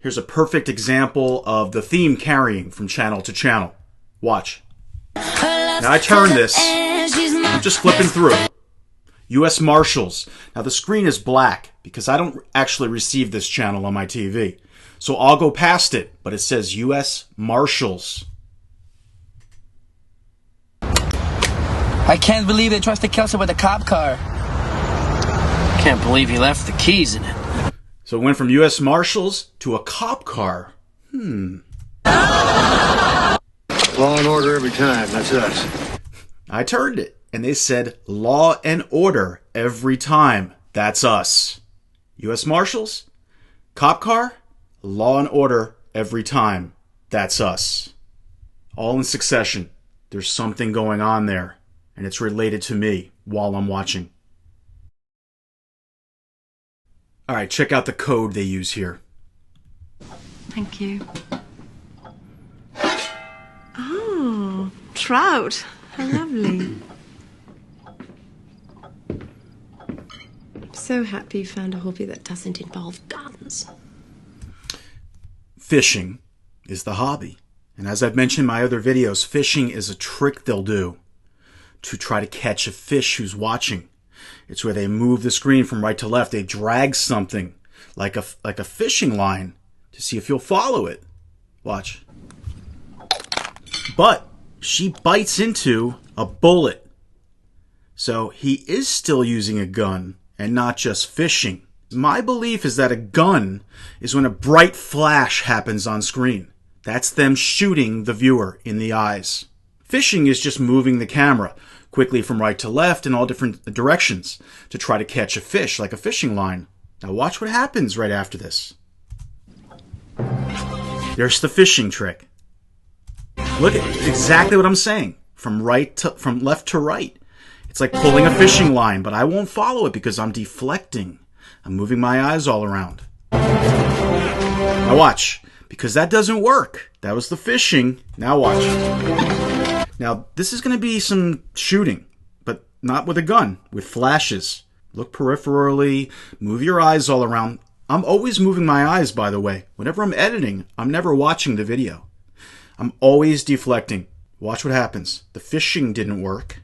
Here's a perfect example of the theme carrying from channel to channel. Watch. Now I turn this. I'm just flipping through. U.S. Marshals. Now the screen is black because I don't actually receive this channel on my TV. So I'll go past it, but it says U.S. Marshals. I can't believe they trusted Kelsey with a cop car. Can't believe he left the keys in it. So it went from U.S. Marshals to a cop car. Law and order every time. That's us. I turned it, and they said law and order every time. That's us. U.S. Marshals, cop car, law and order every time. That's us. All in succession. There's something going on there, and it's related to me while I'm watching. All right, check out the code they use here. Thank you. Oh, trout. How lovely. I'm so happy you found a hobby that doesn't involve guns. Fishing is the hobby. And as I've mentioned in my other videos, fishing is a trick they'll do to try to catch a fish who's watching. It's where they move the screen from right to left. They drag something like a fishing line to see if you'll follow it. Watch. But she bites into a bullet. So he is still using a gun and not just fishing. My belief is that a gun is when a bright flash happens on screen. That's them shooting the viewer in the eyes. Fishing is just moving the camera quickly from right to left in all different directions to try to catch a fish like a fishing line. Now watch what happens right after this. There's the fishing trick. Look at exactly what I'm saying. From left to right. It's like pulling a fishing line, but I won't follow it because I'm deflecting. I'm moving my eyes all around. Now watch, because that doesn't work. That was the fishing. Now watch. Now this is going to be some shooting, but not with a gun, with flashes. Look peripherally, move your eyes all around. I'm always moving my eyes, by the way. Whenever I'm editing, I'm never watching the video. I'm always deflecting. Watch what happens. The fishing didn't work.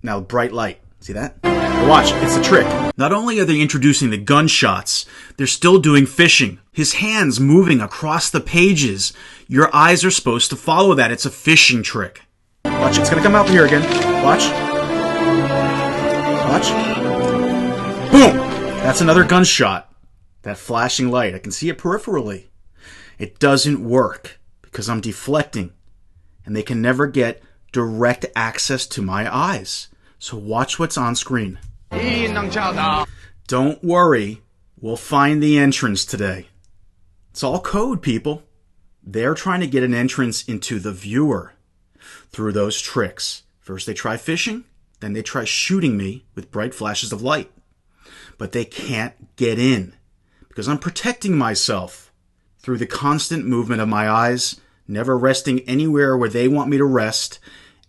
Now, bright light. See that? Now watch, it's a trick. Not only are they introducing the gunshots, they're still doing fishing. His hands moving across the pages. Your eyes are supposed to follow that. It's a fishing trick. Watch, it's going to come out here again. Watch. Watch. Boom! That's another gunshot. That flashing light. I can see it peripherally. It doesn't work because I'm deflecting. And they can never get direct access to my eyes. So watch what's on screen. Don't worry. We'll find the entrance today. It's all code, people. They're trying to get an entrance into the viewer through those tricks. First they try fishing, then they try shooting me with bright flashes of light. But they can't get in because I'm protecting myself through the constant movement of my eyes, never resting anywhere where they want me to rest,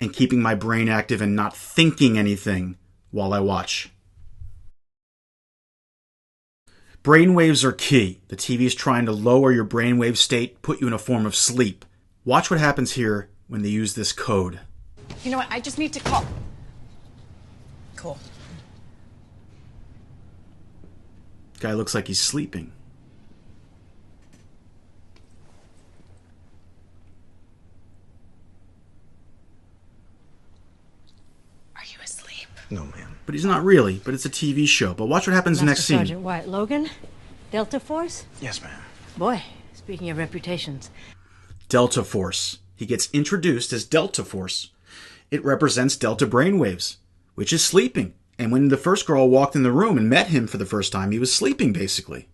and keeping my brain active and not thinking anything while I watch. Brainwaves are key. The TV is trying to lower your brainwave state, put you in a form of sleep. Watch what happens here when they use this code. You know what? I just need to call. Cool. Guy looks like he's sleeping. Are you asleep? No, ma'am. But he's not really, but it's a TV show. But watch what happens Master next scene. Sergeant Wyatt Logan, Delta Force? Yes, ma'am. Boy, speaking of reputations. Delta Force. He gets introduced as Delta Force. It represents Delta brainwaves, which is sleeping. And when the first girl walked in the room and met him for the first time, he was sleeping, basically.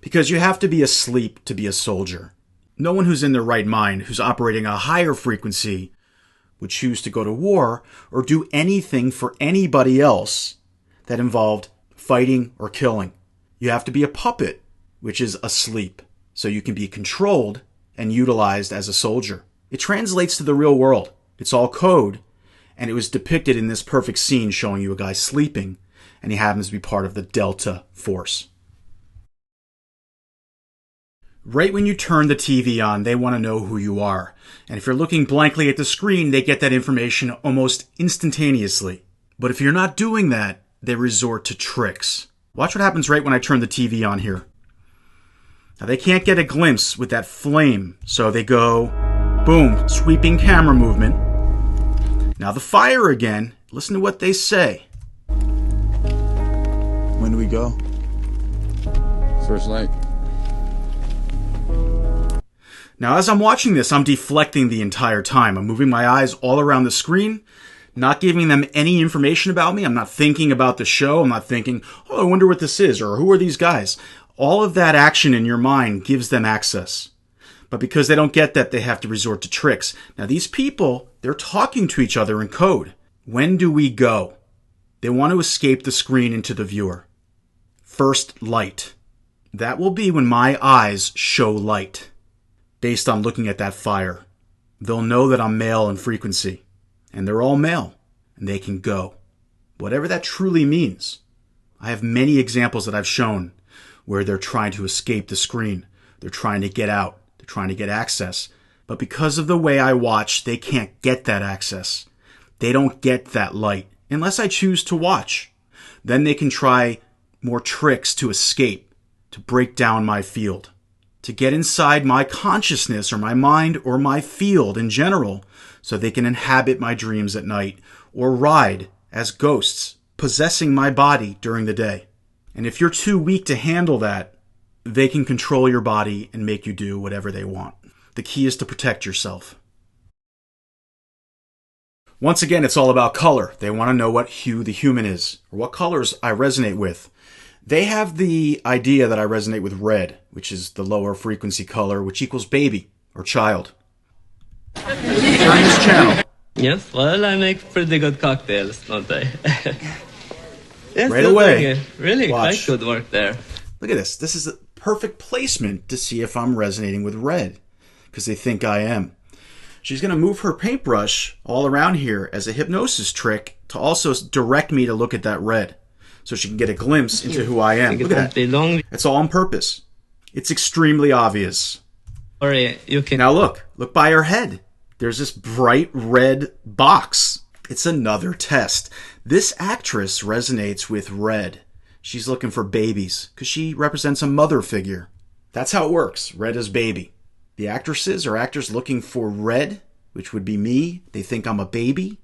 Because you have to be asleep to be a soldier. No one who's in their right mind, who's operating a higher frequency, would choose to go to war or do anything for anybody else that involved fighting or killing. You have to be a puppet, which is asleep, so you can be controlled and utilized as a soldier. It translates to the real world. It's all code, and it was depicted in this perfect scene showing you a guy sleeping, and he happens to be part of the Delta Force. Right when you turn the TV on, they want to know who you are. And if you're looking blankly at the screen, they get that information almost instantaneously. But if you're not doing that, they resort to tricks. Watch what happens right when I turn the TV on here. Now they can't get a glimpse with that flame, so they go, boom, sweeping camera movement. Now the fire again, listen to what they say. When do we go? First light. Now as I'm watching this, I'm deflecting the entire time. I'm moving my eyes all around the screen, not giving them any information about me. I'm not thinking about the show. I'm not thinking, oh, I wonder what this is, or who are these guys? All of that action in your mind gives them access. But because they don't get that, they have to resort to tricks. Now these people, they're talking to each other in code. When do we go? They want to escape the screen into the viewer. First light. That will be when my eyes show light. Based on looking at that fire. They'll know that I'm male in frequency. And they're all male. And they can go. Whatever that truly means. I have many examples that I've shown where they're trying to escape the screen. They're trying to get out. They're trying to get access. But because of the way I watch, they can't get that access. They don't get that light. Unless I choose to watch. Then they can try more tricks to escape. To break down my field. To get inside my consciousness or my mind or my field in general so they can inhabit my dreams at night or ride as ghosts, possessing my body during the day. And if you're too weak to handle that, they can control your body and make you do whatever they want. The key is to protect yourself. Once again, it's all about color. They want to know what hue the human is or what colors I resonate with. They have the idea that I resonate with red, which is the lower frequency color, which equals baby or child. Turn this channel. Yes, well, I make pretty good cocktails, don't I? Yes, Right away. Really Watch. quite good work there. Look at this. This is the perfect placement to see if I'm resonating with red, because they think I am. She's going to move her paintbrush all around here as a hypnosis trick to also direct me to look at that red. So she can get a glimpse into who I am. Look at that. It's all on purpose. It's extremely obvious. Sorry, you can... Now look by her head. There's this bright red box. It's another test. This actress resonates with red. She's looking for babies because she represents a mother figure. That's how it works. Red is baby. The actresses or actors looking for red, which would be me. They think I'm a baby.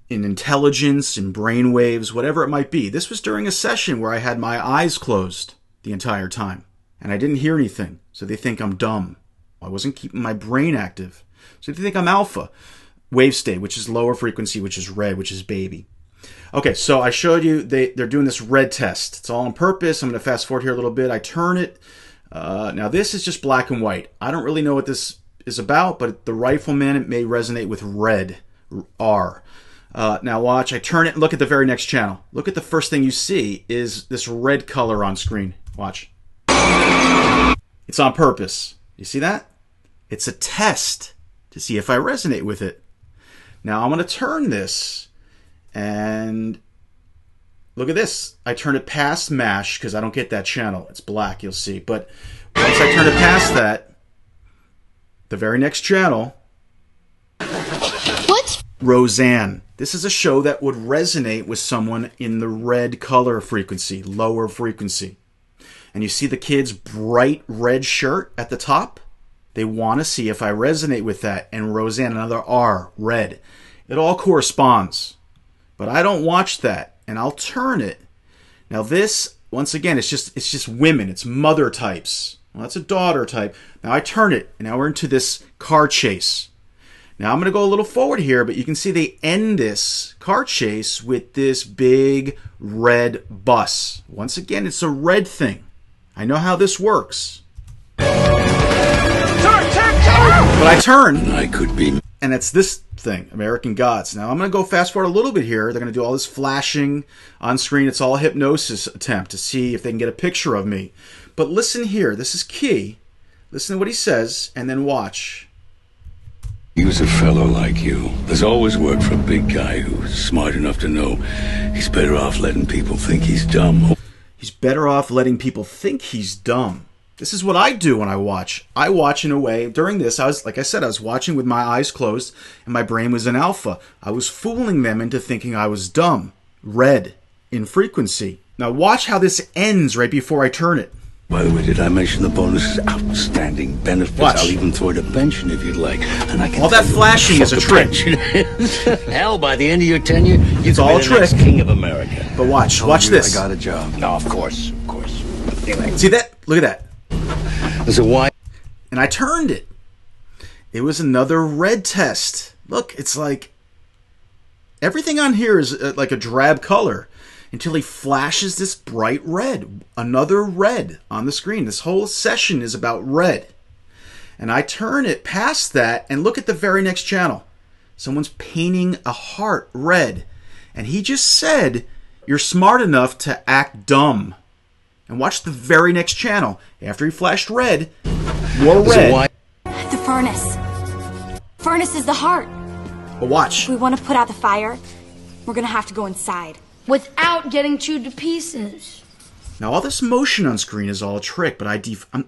In intelligence, in brainwaves, whatever it might be. This was during a session where I had my eyes closed the entire time. And I didn't hear anything. So they think I'm dumb. I wasn't keeping my brain active. So they think I'm alpha. Wave state, which is lower frequency, which is red, which is baby. Okay, so I showed you they're doing this red test. It's all on purpose. I'm going to fast forward here a little bit. I turn it. Now this is just black and white. I don't really know what this is about, but the rifleman, it may resonate with red. R. Now watch, I turn it and look at the very next channel. Look at the first thing you see is this red color on screen. Watch. It's on purpose. You see that? It's a test to see if I resonate with it. Now I'm going to turn this and look at this. I turn it past MASH because I don't get that channel. It's black, you'll see. But once I turn it past that, the very next channel... What? Roseanne. This is a show that would resonate with someone in the red color frequency, lower frequency. And you see the kid's bright red shirt at the top? They want to see if I resonate with that. And Roseanne, another R, red. It all corresponds. But I don't watch that. And I'll turn it. Now this, once again, it's just women. It's mother types. Well, that's a daughter type. Now I turn it. And now we're into this car chase. Now I'm going to go a little forward here, but you can see they end this car chase with this big red bus. Once again, it's a red thing. I know how this works. But I turn, I could be. And it's this thing, American Gods. Now I'm going to go fast forward a little bit here. They're going to do all this flashing on screen. It's all a hypnosis attempt to see if they can get a picture of me. But listen here. This is key. Listen to what he says, and then watch. Use a fellow like you. There's always work for a big guy who's smart enough to know he's better off letting people think he's dumb. He's better off letting people think he's dumb. This is what I do when I watch. I watch in a way, during this, like I said, I was watching with my eyes closed and my brain was in alpha. I was fooling them into thinking I was dumb. Red in frequency. Now watch how this ends right before I turn it. By the way, did I mention the bonus is outstanding benefits? Watch. I'll even throw in a pension if you'd like. And I can All that tell you flashing what is a the trick. pension is. Hell, by the end of your tenure, you It's could all be a the next trick. king of America. But watch Told you this. I got a job. No, of course. Anyway, See that? Look at that. so why? And I turned it. It was another red test. Look, it's like everything on here is like a drab color until he flashes this bright red. Another red on the screen. This whole session is about red. And I turn it past that and look at the very next channel. Someone's painting a heart red. And he just said, you're smart enough to act dumb. And watch the very next channel. After he flashed red, more So red. why? The furnace. Furnace is the heart. But watch. If we want to put out the fire, we're gonna have to go inside. Without getting chewed to pieces. Now all this motion on screen is all a trick, but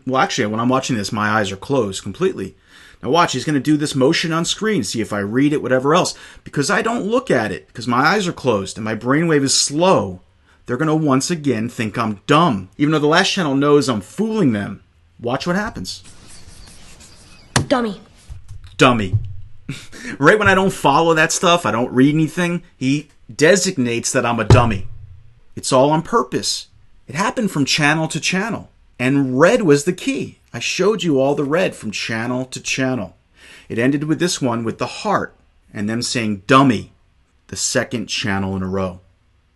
well, actually, when I'm watching this, my eyes are closed completely. Now watch, he's going to do this motion on screen, see if I read it, whatever else. Because I don't look at it, because my eyes are closed and my brainwave is slow, they're going to once again think I'm dumb. Even though the last channel knows I'm fooling them. Watch what happens. Dummy. Dummy. Right when I don't follow that stuff, I don't read anything, he designates that I'm a dummy. It's all on purpose. It happened from channel to channel. And red was the key. I showed you all the red from channel to channel. It ended with this one with the heart and them saying dummy the second channel in a row.